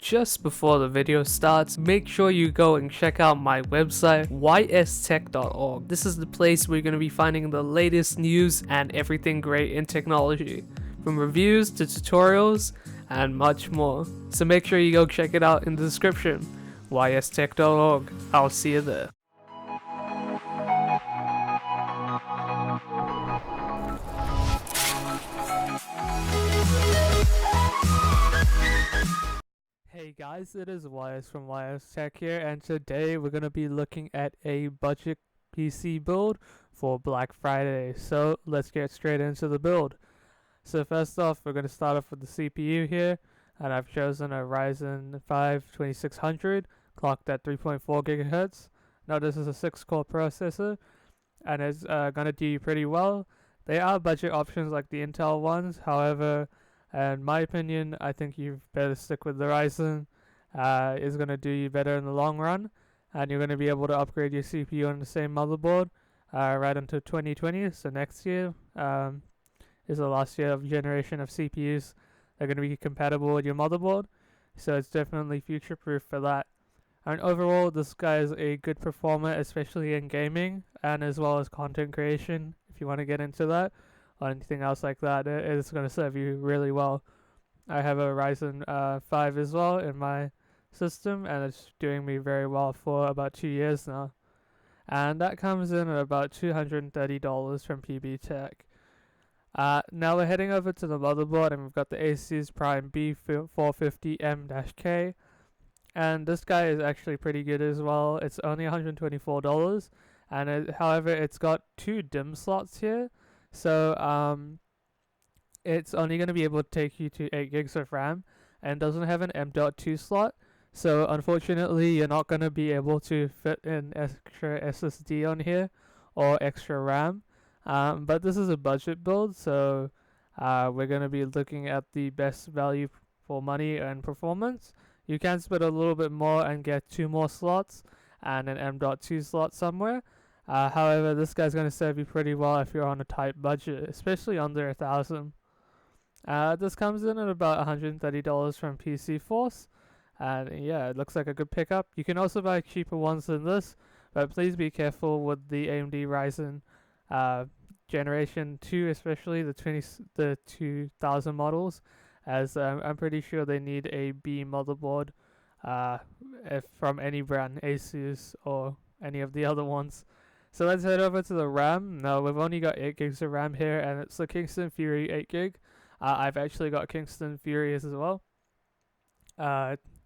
just before the video starts, make sure you go and check out my website, ystech.org. This is the place where you're going to be finding the latest news and everything great in technology, from reviews to tutorials and much more. So make sure you go check it out in the description, ystech.org. I'll see you there. Hey guys, it is YS from YS Tech here, and today we're going to be looking at a budget PC build for Black Friday. So let's get straight into the build. So first off, we're going to start off with the CPU here, and I've chosen a Ryzen 5 2600 clocked at 3.4 GHz. Now this is a 6-core processor, and it's going to do pretty well. There are budget options like the Intel ones, however, in my opinion, I think you better stick with the Ryzen. It's going to do you better in the long run, and you're going to be able to upgrade your CPU on the same motherboard right until 2020. So next year is the last year of generation of CPUs that are going to be compatible with your motherboard. So it's definitely future proof for that. And overall, this guy is a good performer, especially in gaming and as well as content creation. If you want to get into that or anything else like that, it's going to serve you really well. I have a Ryzen 5 as well in my system, and it's doing me very well for about 2 years now. And that comes in at about $230 from PB Tech. Now we're heading over to the motherboard, and we've got the Asus Prime B450M-K. And this guy is actually pretty good as well. It's only $124, and however, it's got 2 DIMM slots here. So it's only going to be able to take you to 8 gigs of RAM and doesn't have an M.2 slot. So unfortunately, you're not going to be able to fit in extra SSD on here or extra RAM. But this is a budget build, so we're going to be looking at the best value for money and performance. You can spend a little bit more and get 2 more slots and an M.2 slot somewhere. However, this guy's going to serve you pretty well if you're on a tight budget, especially under $1,000. This comes in at about $130 from PC Force, and yeah, it looks like a good pickup. You can also buy cheaper ones than this, but please be careful with the AMD Ryzen Generation 2, especially the 2000 models, as I'm pretty sure they need a B motherboard from any brand, Asus or any of the other ones. So let's head over to the RAM. Now we've only got 8 gigs of RAM here, and it's the Kingston Fury 8 gig. I've actually got Kingston Fury as well.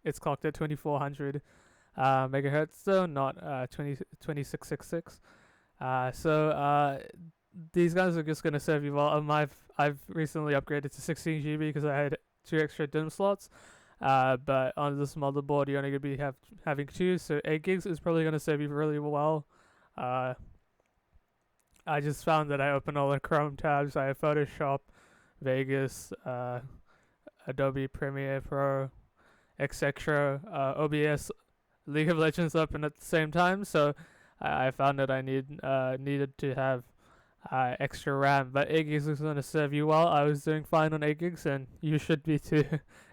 It's clocked at 2400 megahertz though, not 2666. So these guys are just gonna serve you well. I've recently upgraded to 16 GB because I had 2 extra DIMM slots. But on this motherboard, you're only gonna be having 2, so 8 gigs is probably gonna serve you really well. I just found that I opened all the Chrome tabs. I have Photoshop, Vegas, Adobe Premiere Pro, etc., OBS, League of Legends open at the same time. So I found that I needed to have extra RAM, but 8 gigs is going to serve you well. I was doing fine on 8 gigs, and you should be too,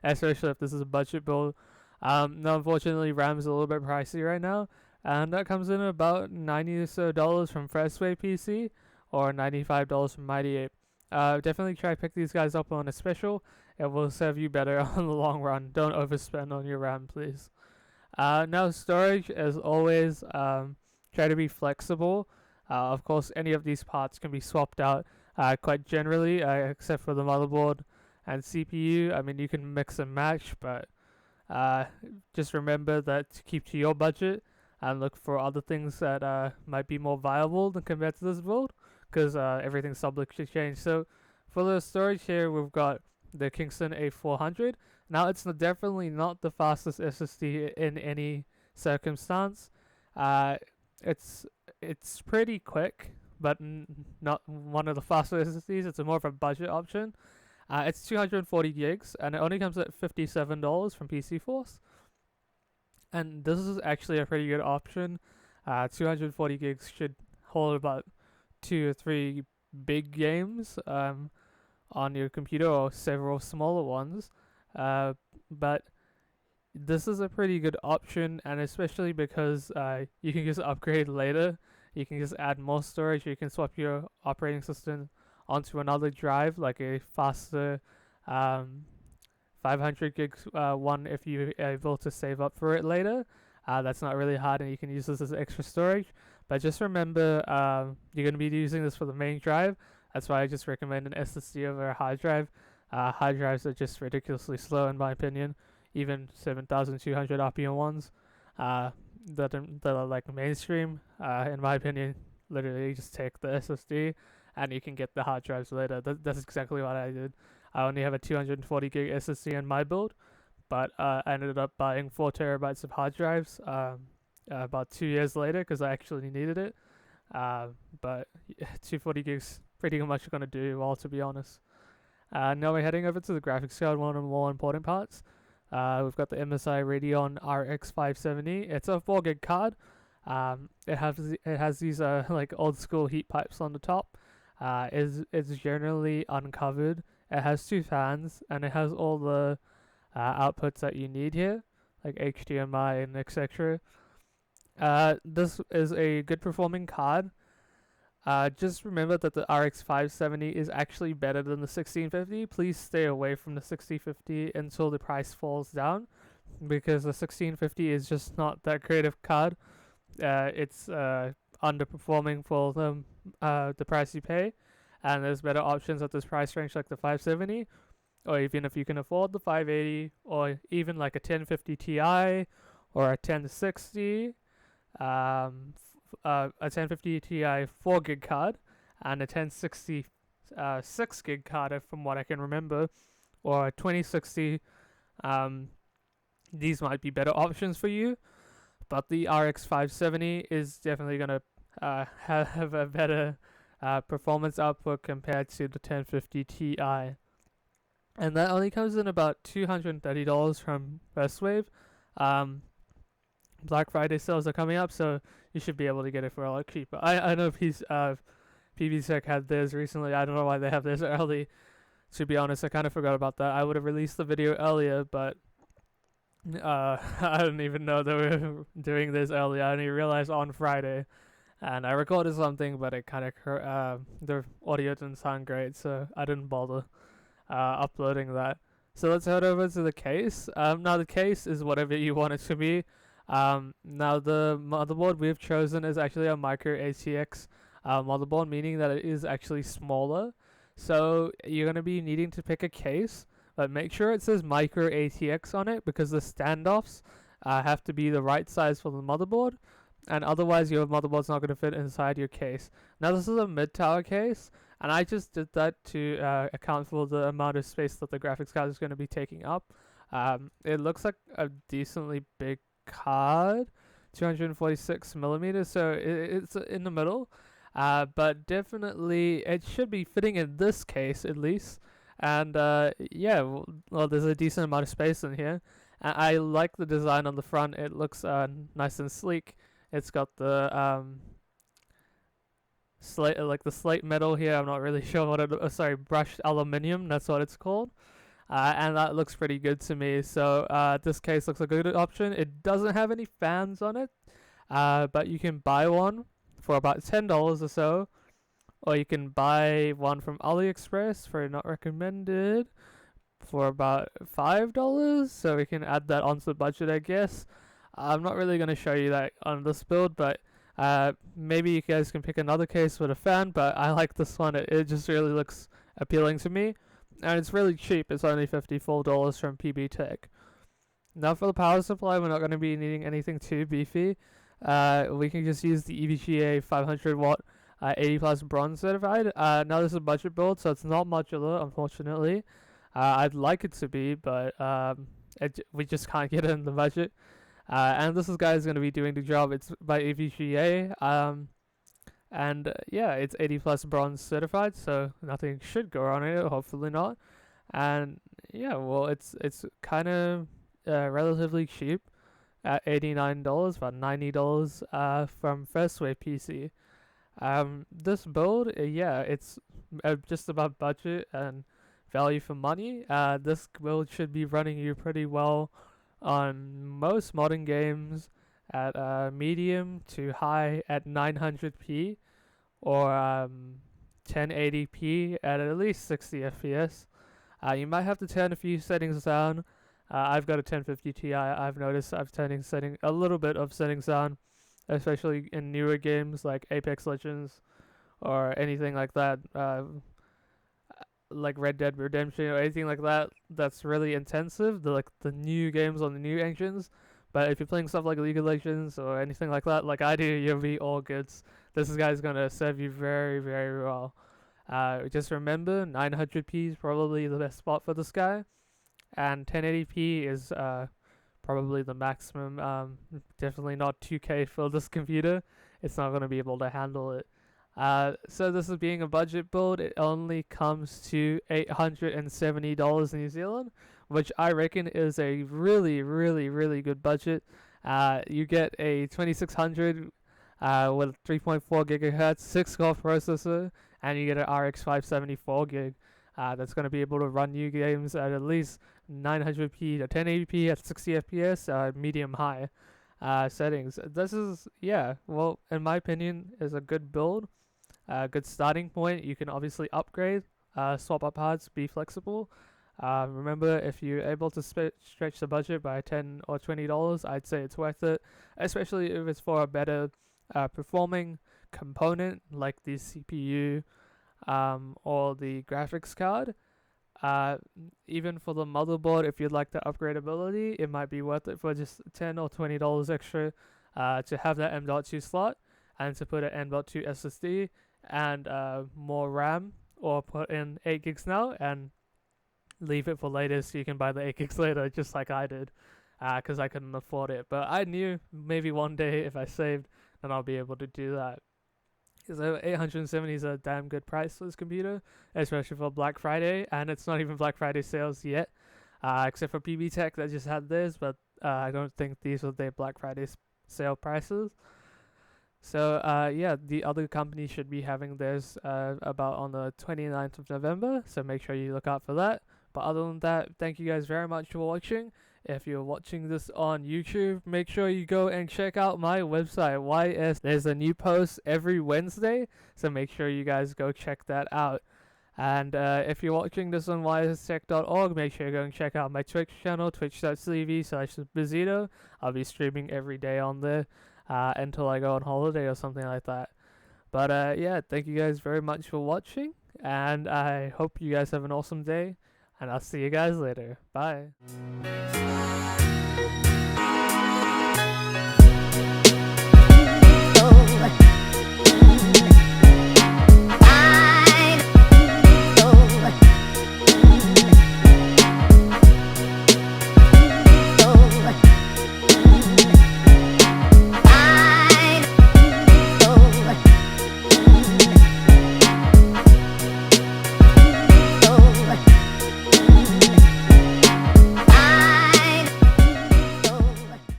especially if this is a budget build. Now, unfortunately, RAM is a little bit pricey right now, and that comes in at about $90 or so from Freshway PC or $95 from Mighty Ape. Definitely try to pick these guys up on a special. It will serve you better on the long run. Don't overspend on your RAM, please. Now, storage, as always, try to be flexible. Of course, any of these parts can be swapped out quite generally, except for the motherboard and CPU. I mean, you can mix and match, but just remember that to keep to your budget and look for other things that might be more viable than compared to this build, because everything's subject to change. So for the storage here, we've got the Kingston A400. Now, it's definitely not the fastest SSD in any circumstance. It's pretty quick, but not one of the fastest SSDs. It's more of a budget option. It's 240 gigs, and it only comes at $57 from PC Force. And this is actually a pretty good option. 240 gigs should hold about 2 or 3 big games on your computer, or several smaller ones. But this is a pretty good option, and especially because you can just upgrade later. You can just add more storage. You can swap your operating system onto another drive, like a faster 500 gigs one if you're able to save up for it later. That's not really hard, and you can use this as extra storage. But just remember, you're going to be using this for the main drive. That's why I just recommend an SSD over a hard drive. Hard drives are just ridiculously slow, in my opinion. Even 7,200 RPM ones that are like mainstream, in my opinion, literally just take the SSD and you can get the hard drives later. That's exactly what I did. I only have a 240 gig SSD in my build, but I ended up buying 4 terabytes of hard drives about 2 years later because I actually needed it. But 240 gigs pretty much gonna do well, to be honest. Now we're heading over to the graphics card, one of the more important parts. We've got the MSI Radeon RX 570. It's a 4 gig card. It has these like old school heat pipes on the top. It's generally uncovered. It has 2 fans and it has all the outputs that you need here, like HDMI and etc. This is a good performing card. Just remember that the RX 570 is actually better than the 1650. Please stay away from the 6050 until the price falls down, because the 1650 is just not that great of card. It's underperforming for the price you pay, and there's better options at this price range like the 570, or even if you can afford the 580, or even like a 1050 Ti or a 1060. A 1050 Ti 4 gig card and a 1060 6 gig card, from what I can remember, or a 2060. These might be better options for you, but the RX 570 is definitely going to have a better performance output compared to the 1050 Ti. And that only comes in about $230 from First Wave. Black Friday sales are coming up, so you should be able to get it for a lot cheaper. I know PBSec had theirs recently. I don't know why they have theirs early. To be honest, I kind of forgot about that. I would have released the video earlier, but I didn't even know they were doing this early. I only realized on Friday, and I recorded something, but it kind of the audio didn't sound great, so I didn't bother uploading that. So let's head over to the case. Now the case is whatever you want it to be. Now the motherboard we've chosen is actually a micro ATX motherboard, meaning that it is actually smaller. So you're going to be needing to pick a case, but make sure it says micro ATX on it, because the standoffs have to be the right size for the motherboard, and otherwise your motherboard's not going to fit inside your case. Now this is a mid-tower case, and I just did that to account for the amount of space that the graphics card is going to be taking up. It looks like a decently big card, 246 millimeters, so it's in the middle, but definitely it should be fitting in this case at least. And yeah, well, there's a decent amount of space in here. I like the design on the front. It looks nice and sleek. It's got the slate metal here. I'm not really sure what it. Sorry, brushed aluminium. That's what it's called. And that looks pretty good to me. So this case looks like a good option. It doesn't have any fans on it, but you can buy one for about $10 or so, or you can buy one from AliExpress for not recommended for about $5. So we can add that onto the budget, I guess. I'm not really going to show you that on this build, but maybe you guys can pick another case with a fan, but I like this one. It just really looks appealing to me. And it's really cheap. It's only $54 from PB Tech. Now for the power supply, we're not going to be needing anything too beefy. We can just use the EVGA 500 watt 80 plus bronze certified. Now this is a budget build, so it's not modular, unfortunately. I'd like it to be, but we just can't get it in the budget. And this guy is going to be doing the job. It's by EVGA. And yeah, it's 80 plus bronze certified, so nothing should go wrong in it, hopefully not. And yeah, well, it's kind of relatively cheap at $89, about $90 from First Wave PC. This build, yeah, it's just about budget and value for money. This build should be running you pretty well on most modern games at medium to high at 900p or 1080p at least 60 FPS. You might have to turn a few settings down. I've got a 1050 Ti. I've noticed I've turning a little bit of settings down, especially in newer games like Apex Legends or anything like that, like Red Dead Redemption or anything like that. That's really intensive. The new games on the new engines. But if you're playing stuff like League of Legends or anything like that, like I do, you'll be all goods. This guy's gonna serve you very, very well. Just remember, 900p is probably the best spot for this guy, and 1080p is probably the maximum. Definitely not 2K for this computer. It's not going to be able to handle it. So this is being a budget build. It only comes to $870 New Zealand, which I reckon is a really, really, really good budget. You get a 2600 with 3.4 gigahertz, 6-core processor, and you get an RX 574 gig. That's going to be able to run new games at least 900p to 1080p at 60 FPS, medium high settings. This is, well, in my opinion, is a good build, good starting point. You can obviously upgrade, swap up parts, be flexible. Remember, if you're able to stretch the budget by $10 or $20, I'd say it's worth it, especially if it's for a better performing component like the CPU or the graphics card. Even for the motherboard, if you'd like the upgradability, it might be worth it for just $10 or $20 extra to have that M.2 slot and to put an M.2 SSD and more RAM, or put in 8 gigs now and leave it for later so you can buy the 8 gigs later, just like I did, because I couldn't afford it. But I knew maybe one day if I saved, then I'll be able to do that. So 870 is a damn good price for this computer, especially for Black Friday, and it's not even Black Friday sales yet, except for PB Tech that just had theirs, but I don't think these were their Black Friday sale prices. So the other companies should be having theirs about on the 29th of November, so make sure you look out for that. But other than that, thank you guys very much for watching. If you're watching this on YouTube, make sure you go and check out my website, YS. There's a new post every Wednesday, so make sure you guys go check that out. And if you're watching this on ystech.org, make sure you go and check out my Twitch channel, twitch.tv/Beezito. I'll be streaming every day on there until I go on holiday or something like that. But thank you guys very much for watching, and I hope you guys have an awesome day, and I'll see you guys later. Bye.